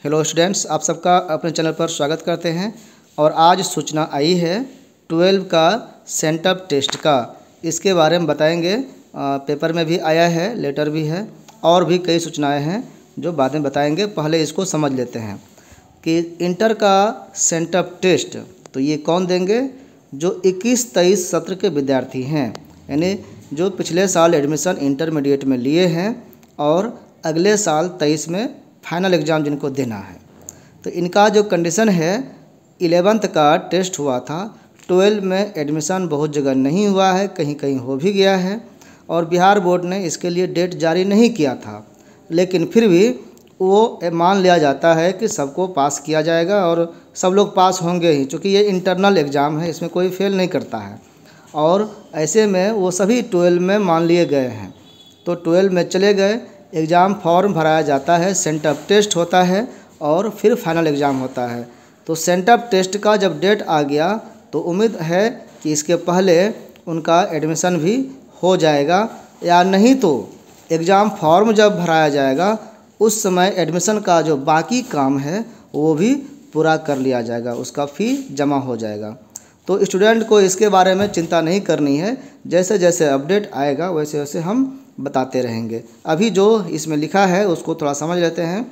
Hello students, आप सबका अपने चैनल पर स्वागत करते हैं। और आज सूचना आई है 12 का सेंटअप टेस्ट का। इसके बारे में बताएंगे। पेपर में भी आया है, लेटर भी है और भी कई सूचनाएं हैं जो बाद में बताएंगे। पहले इसको समझ लेते हैं कि इंटर का सेंटअप टेस्ट तो ये कौन देंगे? जो 21-23 सत्र के विद्यार्थी हैं, यानी जो पिछले साल एडमिशन इंटरमीडिएट में लिए हैं और अगले साल 23 में फाइनल एग्ज़ाम जिनको देना है। तो इनका जो कंडीशन है, 11th का टेस्ट हुआ था, 12 में एडमिशन बहुत जगह नहीं हुआ है, कहीं कहीं हो भी गया है और बिहार बोर्ड ने इसके लिए डेट जारी नहीं किया था। लेकिन फिर भी वो मान लिया जाता है कि सबको पास किया जाएगा और सब लोग पास होंगे ही, क्योंकि ये इंटरनल एग्ज़ाम है, इसमें कोई फेल नहीं करता है। और ऐसे में वो सभी 12 में मान लिए गए हैं। तो 12 में चले गए, एग्ज़ाम फॉर्म भराया जाता है, सेंटअप टेस्ट होता है और फिर फाइनल एग्ज़ाम होता है। तो सेंटअप टेस्ट का जब डेट आ गया तो उम्मीद है कि इसके पहले उनका एडमिशन भी हो जाएगा, या नहीं तो एग्ज़ाम फॉर्म जब भराया जाएगा उस समय एडमिशन का जो बाकी काम है वो भी पूरा कर लिया जाएगा, उसका फ़ी जमा हो जाएगा। तो स्टूडेंट को इसके बारे में चिंता नहीं करनी है, जैसे जैसे अपडेट आएगा वैसे वैसे हम बताते रहेंगे। अभी जो इसमें लिखा है उसको थोड़ा समझ लेते हैं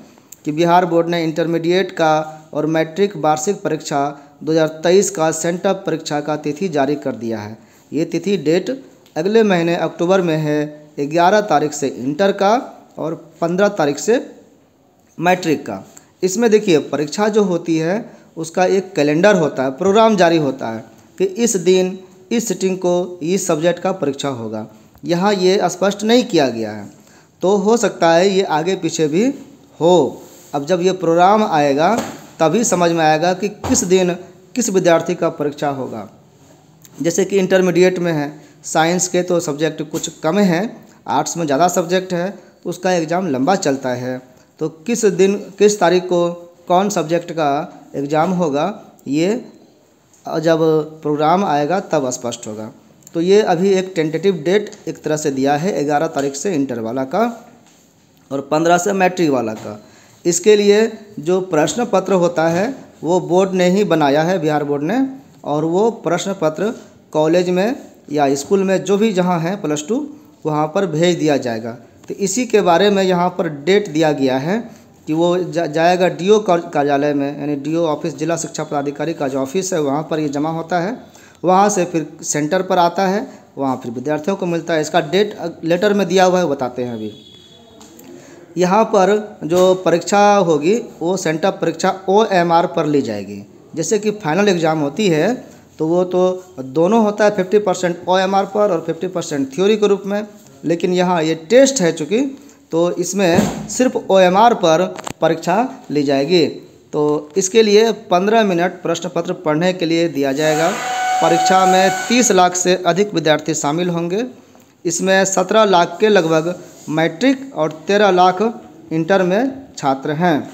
कि बिहार बोर्ड ने इंटरमीडिएट का और मैट्रिक वार्षिक परीक्षा 2023 का सेंटअप परीक्षा का तिथि जारी कर दिया है। ये तिथि डेट अगले महीने अक्टूबर में है। 11 तारीख से इंटर का और 15 तारीख से मैट्रिक का। इसमें देखिए, परीक्षा जो होती है उसका एक कैलेंडर होता है, प्रोग्राम जारी होता है कि इस दिन इस सिटिंग को इस सब्जेक्ट का परीक्षा होगा। यहाँ ये स्पष्ट नहीं किया गया है, तो हो सकता है ये आगे पीछे भी हो। अब जब ये प्रोग्राम आएगा तभी समझ में आएगा कि किस दिन किस विद्यार्थी का परीक्षा होगा। जैसे कि इंटरमीडिएट में है, साइंस के तो सब्जेक्ट कुछ कम हैं, आर्ट्स में ज़्यादा सब्जेक्ट है, तो उसका एग्ज़ाम लंबा चलता है। तो किस दिन किस तारीख को कौन सब्जेक्ट का एग्ज़ाम होगा, ये जब प्रोग्राम आएगा तब स्पष्ट होगा। तो ये अभी एक टेंटेटिव डेट एक तरह से दिया है, 11 तारीख से इंटर वाला का और 15 से मैट्रिक वाला का। इसके लिए जो प्रश्न पत्र होता है वो बोर्ड ने ही बनाया है, बिहार बोर्ड ने, और वो प्रश्न पत्र कॉलेज में या स्कूल में जो भी जहाँ है +2 वहाँ पर भेज दिया जाएगा। तो इसी के बारे में यहाँ पर डेट दिया गया है कि वो जाएगा डीओ कार्यालय में, यानी डीओ ऑफिस, जिला शिक्षा पदाधिकारी का जो ऑफिस है वहाँ पर ये जमा होता है। वहाँ से फिर सेंटर पर आता है, वहाँ फिर विद्यार्थियों को मिलता है। इसका डेट लेटर में दिया हुआ है, बताते हैं अभी। यहाँ पर जो परीक्षा होगी वो सेंटअप परीक्षा OMR पर ली जाएगी। जैसे कि फाइनल एग्ज़ाम होती है तो वो तो दोनों होता है, 50% OMR पर और 50% थ्योरी के रूप में। लेकिन यहाँ ये टेस्ट है चूँकि, तो इसमें सिर्फ OMR पर परीक्षा ली जाएगी। तो इसके लिए 15 मिनट प्रश्न पत्र पढ़ने के लिए दिया जाएगा। परीक्षा में 30 लाख से अधिक विद्यार्थी शामिल होंगे। इसमें 17 लाख के लगभग मैट्रिक और 13 लाख इंटर में छात्र हैं।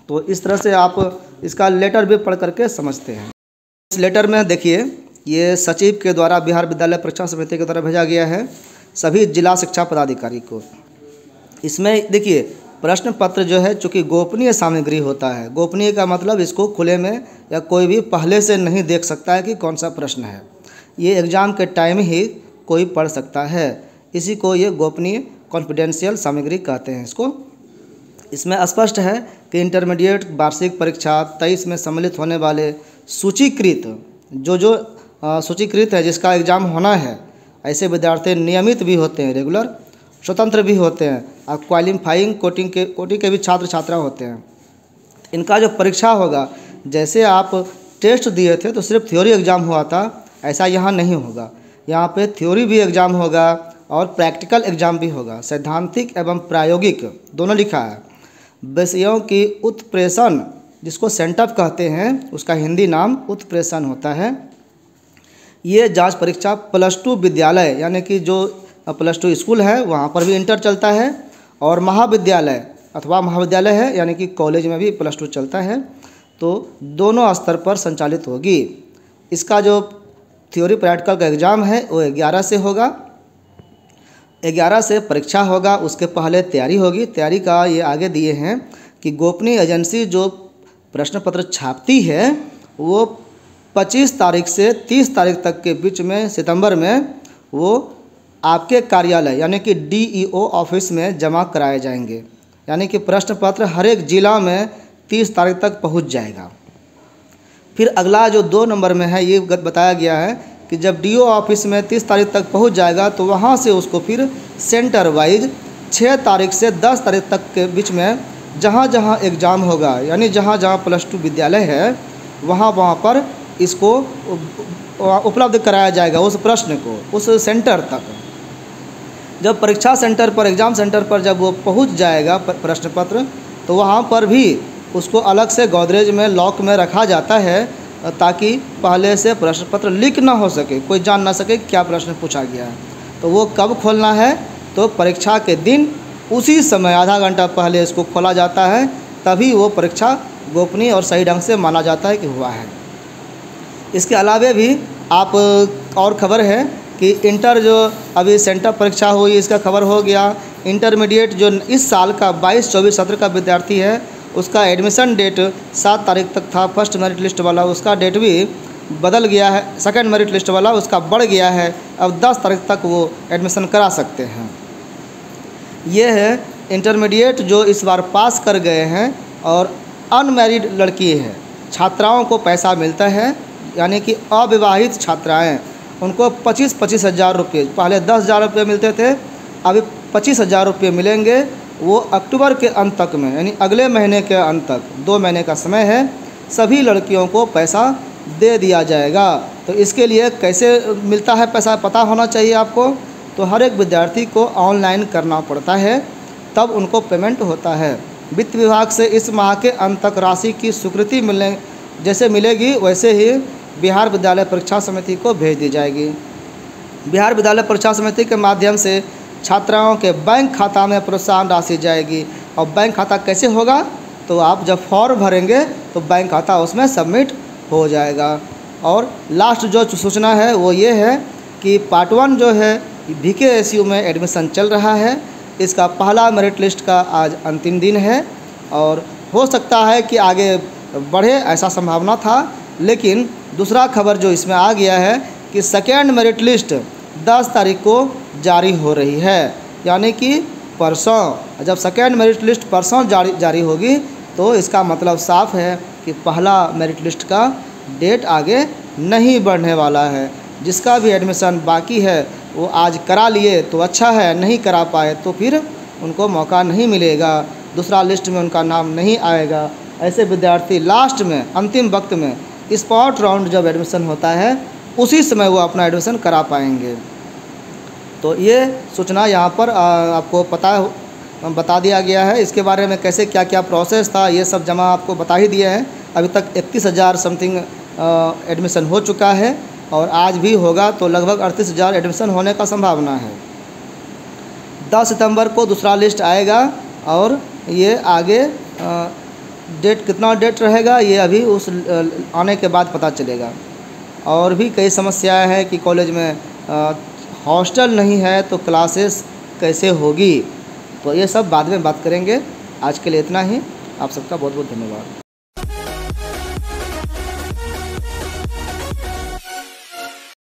तो इस तरह से आप इसका लेटर भी पढ़ करके समझते हैं। इस लेटर में देखिए, ये सचिव के द्वारा बिहार विद्यालय परीक्षा समिति के द्वारा भेजा गया है सभी जिला शिक्षा पदाधिकारी को। इसमें देखिए, प्रश्न पत्र जो है चूँकि गोपनीय सामग्री होता है। गोपनीय का मतलब इसको खुले में या कोई भी पहले से नहीं देख सकता है कि कौन सा प्रश्न है। ये एग्ज़ाम के टाइम ही कोई पढ़ सकता है। इसी को ये गोपनीय कॉन्फिडेंशियल सामग्री कहते हैं इसको। इसमें स्पष्ट है कि इंटरमीडिएट वार्षिक परीक्षा 23 में सम्मिलित होने वाले सूचीकृत जो सूचीकृत है जिसका एग्ज़ाम होना है, ऐसे विद्यार्थी नियमित भी होते हैं, रेगुलर, स्वतंत्र भी होते हैं और क्वालिफाइंग कोटि के भी छात्र छात्रा होते हैं। इनका जो परीक्षा होगा, जैसे आप टेस्ट दिए थे तो सिर्फ थ्योरी एग्ज़ाम हुआ था, ऐसा यहाँ नहीं होगा। यहाँ पे थ्योरी भी एग्ज़ाम होगा और प्रैक्टिकल एग्ज़ाम भी होगा। सैद्धांतिक एवं प्रायोगिक दोनों लिखा है। विषयों की उत्प्रेषण, जिसको सेंटअप कहते हैं, उसका हिंदी नाम उत्प्रेषण होता है। ये जांच परीक्षा +2 विद्यालय, यानी कि जो +2 स्कूल है वहाँ पर भी इंटर चलता है, और महाविद्यालय अथवा महाविद्यालय है यानी कि कॉलेज में भी +2 चलता है, तो दोनों स्तर पर संचालित होगी। इसका जो थ्योरी प्रैक्टिकल का एग्ज़ाम है वो 11 से होगा। 11 से परीक्षा होगा, उसके पहले तैयारी होगी। तैयारी का ये आगे दिए हैं कि गोपनीय एजेंसी जो प्रश्न पत्र छापती है वो 25 तारीख से 30 तारीख तक के बीच में सितंबर में वो आपके कार्यालय यानी कि DEO ऑफिस में जमा कराए जाएंगे। यानी कि प्रश्न पत्र हर एक ज़िला में 30 तारीख तक पहुंच जाएगा। फिर अगला जो 2 नंबर में है ये बताया गया है कि जब DEO ऑफिस में 30 तारीख तक पहुंच जाएगा तो वहां से उसको फिर सेंटर वाइज 6 तारीख से 10 तारीख तक के बीच में जहां जहां एग्ज़ाम होगा यानी जहां जहां +2 विद्यालय है वहां पर इसको उपलब्ध कराया जाएगा उस प्रश्न को उस सेंटर तक। जब परीक्षा सेंटर पर एग्ज़ाम सेंटर पर जब वो पहुंच जाएगा प्रश्न पत्र तो वहाँ पर भी उसको अलग से गोदरेज में लॉक में रखा जाता है ताकि पहले से प्रश्न पत्र लीक ना हो सके, कोई जान ना सके क्या प्रश्न पूछा गया है। तो वो कब खोलना है तो परीक्षा के दिन उसी समय आधा घंटा पहले इसको खोला जाता है, तभी वो परीक्षा गोपनीय और सही ढंग से माना जाता है कि हुआ है। इसके अलावा भी आप और खबर है कि इंटर जो अभी सेंटर परीक्षा हुई इसका खबर हो गया। इंटरमीडिएट जो इस साल का 22-24 सत्र का विद्यार्थी है उसका एडमिशन डेट 7 तारीख तक था, फर्स्ट मेरिट लिस्ट वाला, उसका डेट भी बदल गया है, सेकंड मेरिट लिस्ट वाला उसका बढ़ गया है, अब 10 तारीख तक वो एडमिशन करा सकते हैं। ये है इंटरमीडिएट जो इस बार पास कर गए हैं और अनमैरिड लड़की है, छात्राओं को पैसा मिलता है यानी कि अविवाहित छात्राएँ उनको 25-25 हज़ार रुपये, पहले 10,000 रुपये मिलते थे, अभी 25 हज़ार रुपये मिलेंगे। वो अक्टूबर के अंत तक में यानी अगले महीने के अंत तक 2 महीने का समय है, सभी लड़कियों को पैसा दे दिया जाएगा। तो इसके लिए कैसे मिलता है पैसा पता होना चाहिए आपको। तो हर एक विद्यार्थी को ऑनलाइन करना पड़ता है तब उनको पेमेंट होता है। वित्त विभाग से इस माह के अंत तक राशि की स्वीकृति मिलने जैसे मिलेगी वैसे ही बिहार विद्यालय परीक्षा समिति को भेज दी जाएगी। बिहार विद्यालय परीक्षा समिति के माध्यम से छात्राओं के बैंक खाता में प्रोत्साहन राशि जाएगी। और बैंक खाता कैसे होगा तो आप जब फॉर्म भरेंगे तो बैंक खाता उसमें सबमिट हो जाएगा। और लास्ट जो सूचना है वो ये है कि पार्ट 1 जो है VKSU में एडमिशन चल रहा है, इसका पहला मेरिट लिस्ट का आज अंतिम दिन है और हो सकता है कि आगे बढ़े ऐसा संभावना था। लेकिन दूसरा खबर जो इसमें आ गया है कि सेकेंड मेरिट लिस्ट 10 तारीख को जारी हो रही है, यानी कि परसों। जब सेकेंड मेरिट लिस्ट परसों जारी होगी तो इसका मतलब साफ है कि पहला मेरिट लिस्ट का डेट आगे नहीं बढ़ने वाला है। जिसका भी एडमिशन बाकी है वो आज करा लिए तो अच्छा है, नहीं करा पाए तो फिर उनको मौका नहीं मिलेगा, दूसरा लिस्ट में उनका नाम नहीं आएगा। ऐसे विद्यार्थी लास्ट में अंतिम वक्त में स्पॉट राउंड जब एडमिशन होता है उसी समय वो अपना एडमिशन करा पाएंगे। तो ये सूचना यहाँ पर आपको बता दिया गया है। इसके बारे में कैसे क्या क्या प्रोसेस था ये सब जमा आपको बता ही दिए हैं। अभी तक 31,000 समथिंग एडमिशन हो चुका है और आज भी होगा तो लगभग 38,000 एडमिशन होने का संभावना है। 10 सितंबर को दूसरा लिस्ट आएगा और ये आगे डेट कितना डेट रहेगा ये अभी उस आने के बाद पता चलेगा। और भी कई समस्याएं हैं कि कॉलेज में हॉस्टल नहीं है तो क्लासेस कैसे होगी, तो ये सब बाद में बात करेंगे। आज के लिए इतना ही। आप सबका बहुत बहुत धन्यवाद।